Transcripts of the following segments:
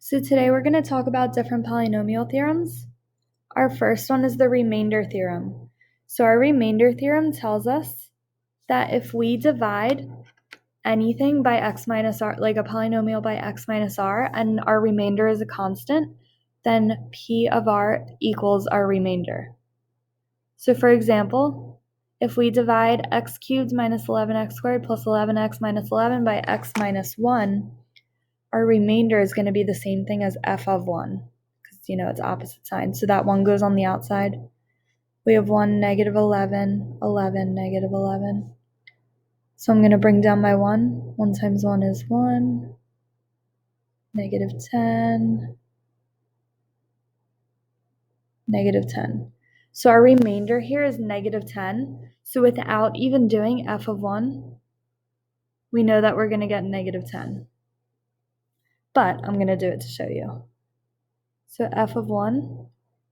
So today we're going to talk about different polynomial theorems. Our first one is the remainder theorem. So our remainder theorem tells us that if we divide anything by x minus r, like a polynomial by x minus r, and our remainder is a constant, then p of r equals our remainder. So for example, if we divide x cubed minus 11x squared plus 11x minus 11 by x minus 1, our remainder is going to be the same thing as f of 1, because, it's opposite signs. So that 1 goes on the outside. We have 1, negative 11, 11, negative 11. So I'm going to bring down my 1. 1 times 1 is 1, negative 10, negative 10. So our remainder here is negative 10. So without even doing f of 1, we know that we're going to get negative 10. But I'm going to do it to show you. So f of 1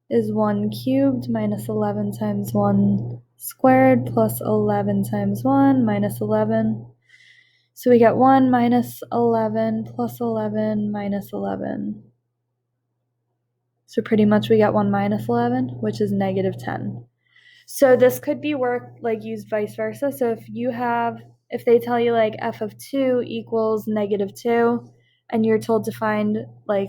is 1 cubed minus 11 times 1 squared plus 11 times 1 minus 11. So we get 1 minus 11 plus 11 minus 11. So pretty much we get 1 minus 11, which is negative 10. So this could be used vice versa. So if they tell you f of 2 equals negative 2, and you're told to find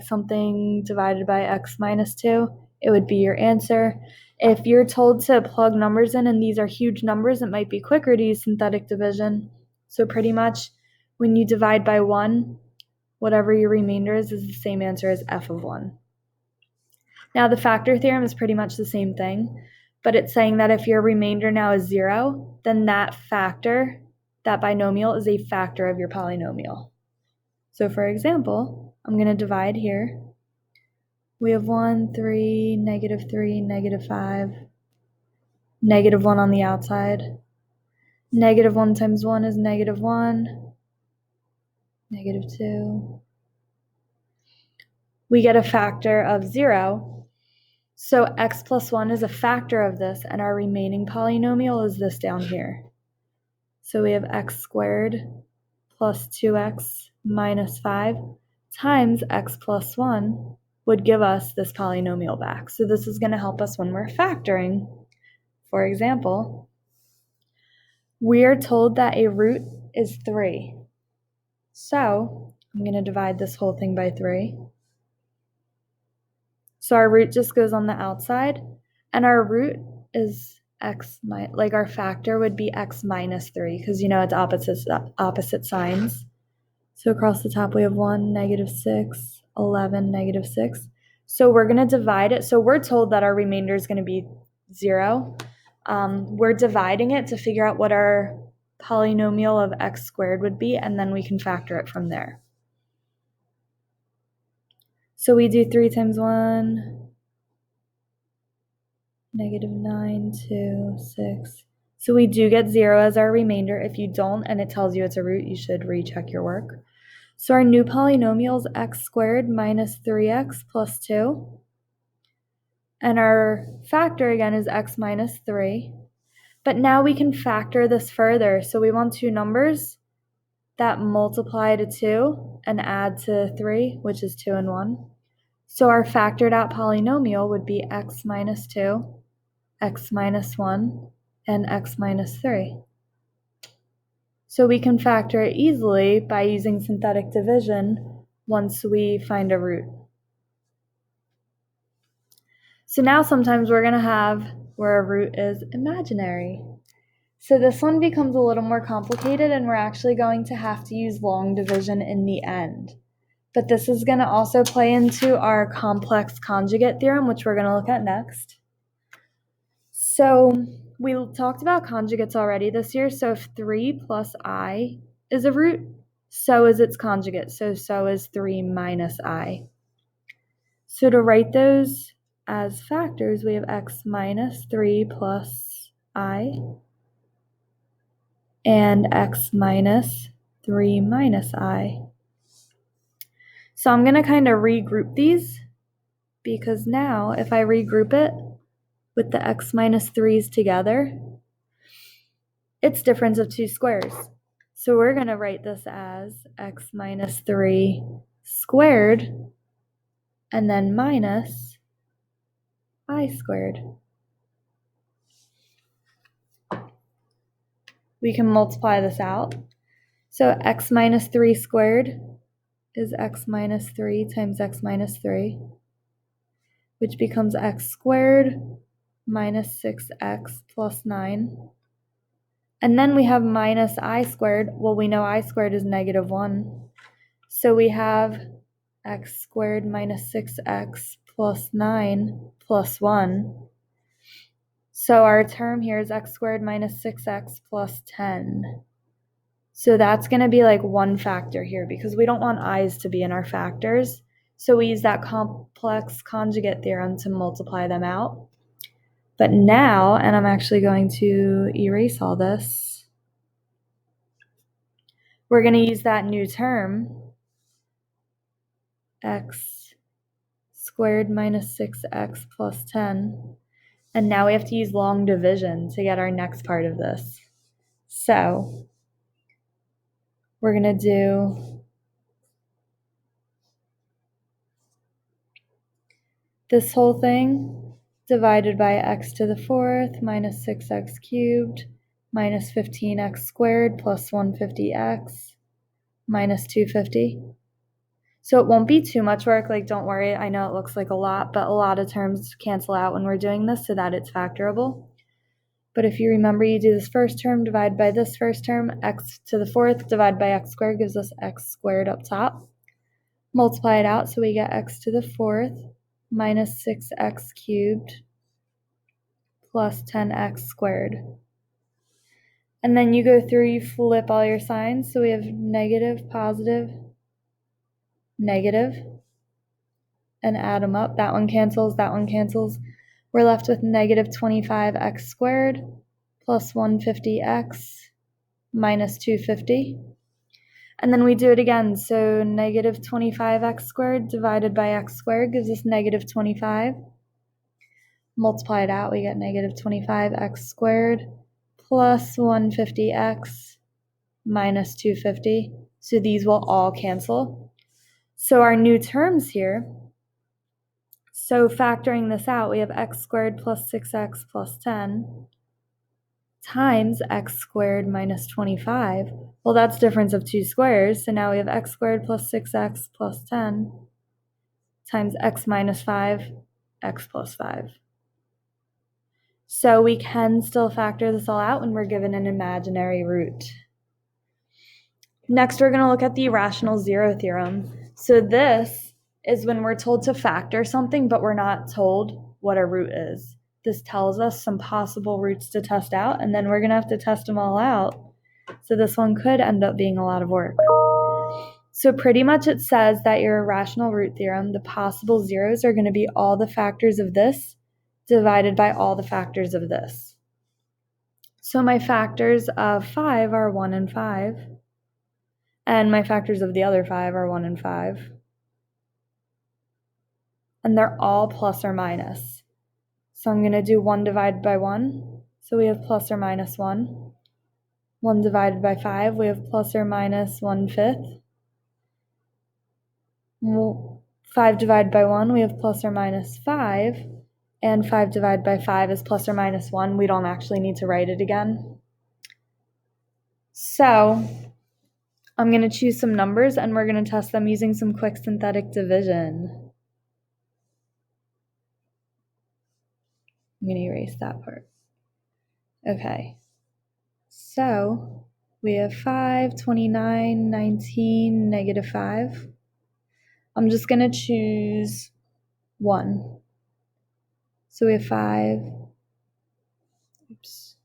something divided by x minus 2, it would be your answer. If you're told to plug numbers in and these are huge numbers, it might be quicker to use synthetic division. So pretty much when you divide by 1, whatever your remainder is the same answer as f of 1. Now the factor theorem is pretty much the same thing, but it's saying that if your remainder now is 0, then that binomial is a factor of your polynomial. So for example, I'm going to divide here. We have 1, 3, negative 5, negative 1 on the outside. Negative 1 times 1 is negative 1, negative 2. We get a factor of 0. So x plus 1 is a factor of this, and our remaining polynomial is this down here. So we have x squared plus 2x minus 5 times x plus 1 would give us this polynomial back. So this is going to help us when we're factoring. For example, we are told that a root is 3. So I'm going to divide this whole thing by 3. So our root just goes on the outside, and our root is our factor would be x minus 3, because it's opposite signs. So across the top we have 1, negative 6, 11, negative 6. So we're going to divide it. So we're told that our remainder is going to be 0. We're dividing it to figure out what our polynomial of x squared would be, and then we can factor it from there. So we do 3 times 1, negative 9, 2, 6. So we do get 0 as our remainder. If you don't and it tells you it's a root, you should recheck your work. So our new polynomial is x squared minus 3x plus 2. And our factor again is x minus 3. But now we can factor this further. So we want two numbers that multiply to 2 and add to 3, which is 2 and 1. So our factored out polynomial would be x minus 2, x minus 1, and x minus 3. So we can factor it easily by using synthetic division once we find a root. So now sometimes we're going to have where a root is imaginary. So this one becomes a little more complicated, and we're actually going to have to use long division in the end. But this is going to also play into our complex conjugate theorem, which we're going to look at next. So we talked about conjugates already this year. So if 3 plus I is a root, so is its conjugate. So is 3 minus I. So to write those as factors, we have x minus 3 plus I and x minus 3 minus I. So I'm going to kind of regroup these, because now if I regroup it with the x minus 3's together, it's difference of two squares. So we're going to write this as x minus 3 squared and then minus I squared. We can multiply this out. So x minus 3 squared is x minus 3 times x minus 3, which becomes x squared minus 6x plus 9. And then we have minus I squared. Well, we know I squared is negative 1. So we have x squared minus 6x plus 9 plus 1. So our term here is x squared minus 6x plus 10. So that's going to be like one factor here because we don't want i's to be in our factors. So we use that complex conjugate theorem to multiply them out. But now, and I'm actually going to erase all this, we're going to use that new term, x squared minus 6x plus 10. And now we have to use long division to get our next part of this. So we're going to do this whole thing divided by x to the 4th minus 6x cubed minus 15x squared plus 150x minus 250. So it won't be too much work, like don't worry, I know it looks like a lot, but a lot of terms cancel out when we're doing this so that it's factorable. But if you remember, you do this first term divided by this first term, x to the 4th divided by x squared gives us x squared up top. Multiply it out so we get x to the 4th minus 6x cubed plus 10x squared. And then you go through, you flip all your signs. So we have negative, positive, negative, and add them up. That one cancels, that one cancels. We're left with negative 25x squared plus 150x minus 250. And then we do it again. So negative 25x squared divided by x squared gives us negative 25. Multiply it out, we get negative 25x squared plus 150x minus 250. So these will all cancel. So our new terms here, so factoring this out, we have x squared plus 6x plus 10 times x squared minus 25. Well, that's difference of two squares. So now we have x squared plus 6x plus 10 times x minus 5, x plus 5. So we can still factor this all out when we're given an imaginary root. Next, we're going to look at the irrational zero theorem. So this is when we're told to factor something, but we're not told what a root is. This tells us some possible roots to test out, and then we're going to have to test them all out. So this one could end up being a lot of work. So pretty much it says that your irrational root theorem, the possible zeros are going to be all the factors of this divided by all the factors of this. So my factors of 5 are 1 and 5. And my factors of the other 5 are 1 and 5. And they're all plus or minus. So I'm going to do 1 divided by 1. So we have plus or minus 1. 1 divided by 5, we have plus or minus 1/5. 5 divided by 1, we have plus or minus 5. And 5 divided by 5 is plus or minus 1. We don't actually need to write it again. So I'm going to choose some numbers and we're going to test them using some quick synthetic division. I'm going to erase that part. Okay. So we have 5, 29, 19, negative 5. I'm just going to choose 1. So we have 5. Oops.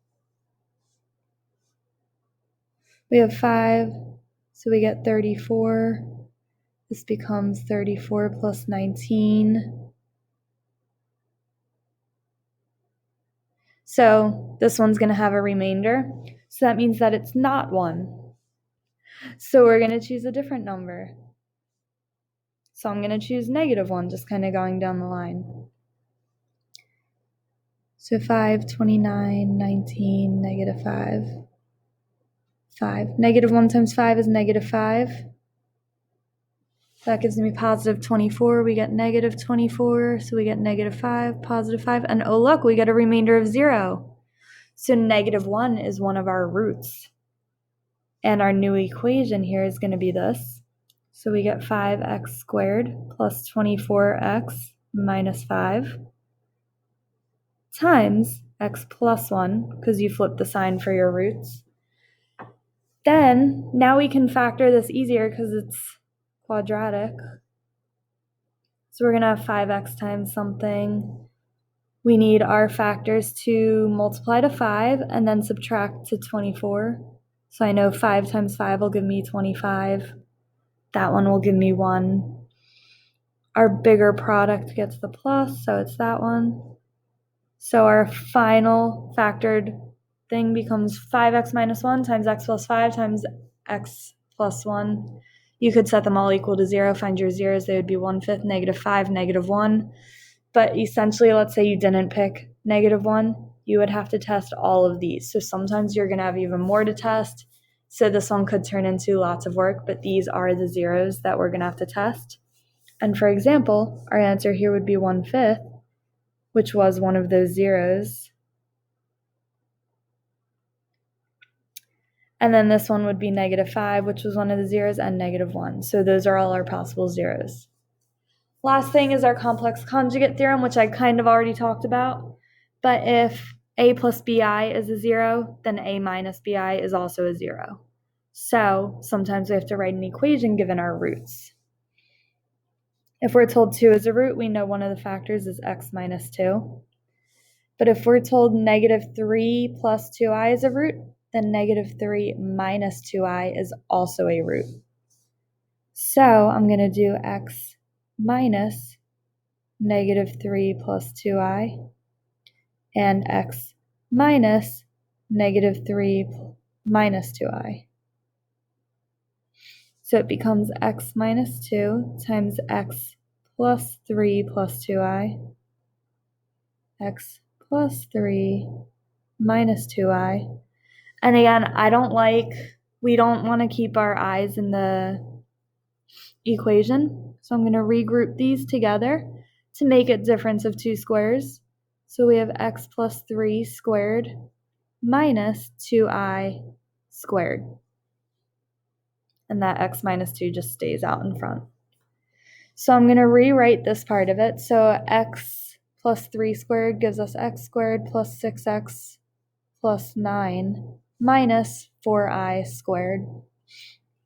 We have 5. So we get 34. This becomes 34 plus 19. So this one's going to have a remainder. So that means that it's not 1. So we're going to choose a different number. So I'm going to choose negative 1, just kind of going down the line. So 5, 29, 19, negative 5. 5. Negative 1 times 5 is negative 5. That gives me positive 24. We get negative 24. So we get negative 5, positive 5. And oh, look, we get a remainder of 0. So negative 1 is one of our roots. And our new equation here is going to be this. So we get 5x squared plus 24x minus 5 times x plus 1, because you flip the sign for your roots. Then, now we can factor this easier because it's quadratic. So we're going to have 5x times something. We need our factors to multiply to 5 and then subtract to 24. So I know 5 times 5 will give me 25. That one will give me 1. Our bigger product gets the plus, so it's that one. So our final factored thing becomes 5x minus 1 times x plus 5 times x plus 1. You could set them all equal to 0, find your zeros. They would be 1/5, negative 5, negative 1. But essentially, let's say you didn't pick negative 1, you would have to test all of these. So sometimes you're going to have even more to test. So this one could turn into lots of work, but these are the zeros that we're going to have to test. And for example, our answer here would be 1/5, which was one of those zeros. And then this one would be negative 5, which was one of the zeros, and negative 1. So those are all our possible zeros. Last thing is our complex conjugate theorem, which I kind of already talked about. But if a plus bi is a 0, then a minus bi is also a 0. So sometimes we have to write an equation given our roots. If we're told 2 is a root, we know one of the factors is x minus 2. But if we're told negative 3 plus 2i is a root, then negative 3 minus 2i is also a root. So I'm going to do x minus negative 3 plus 2i and x minus negative 3 minus 2i. So it becomes x minus 2 times x plus 3 plus 2i, x plus 3 minus 2i. And again, we don't want to keep our i's in the equation. So I'm going to regroup these together to make it difference of 2 squares. So we have x plus 3 squared minus 2i squared. And that x minus 2 just stays out in front. So I'm going to rewrite this part of it. So x plus 3 squared gives us x squared plus 6x plus 9 minus 4i squared.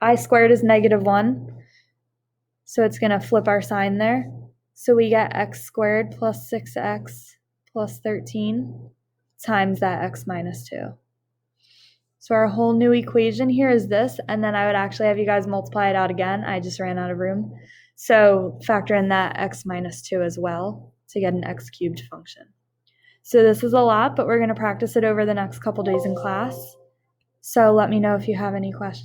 I squared is negative 1, so it's going to flip our sign there. So we get x squared plus 6x plus 13 times that x minus 2. So our whole new equation here is this, and then I would actually have you guys multiply it out again. I just ran out of room. So factor in that x minus 2 as well to get an x cubed function. So this is a lot, but we're going to practice it over the next couple days in class. So let me know if you have any questions.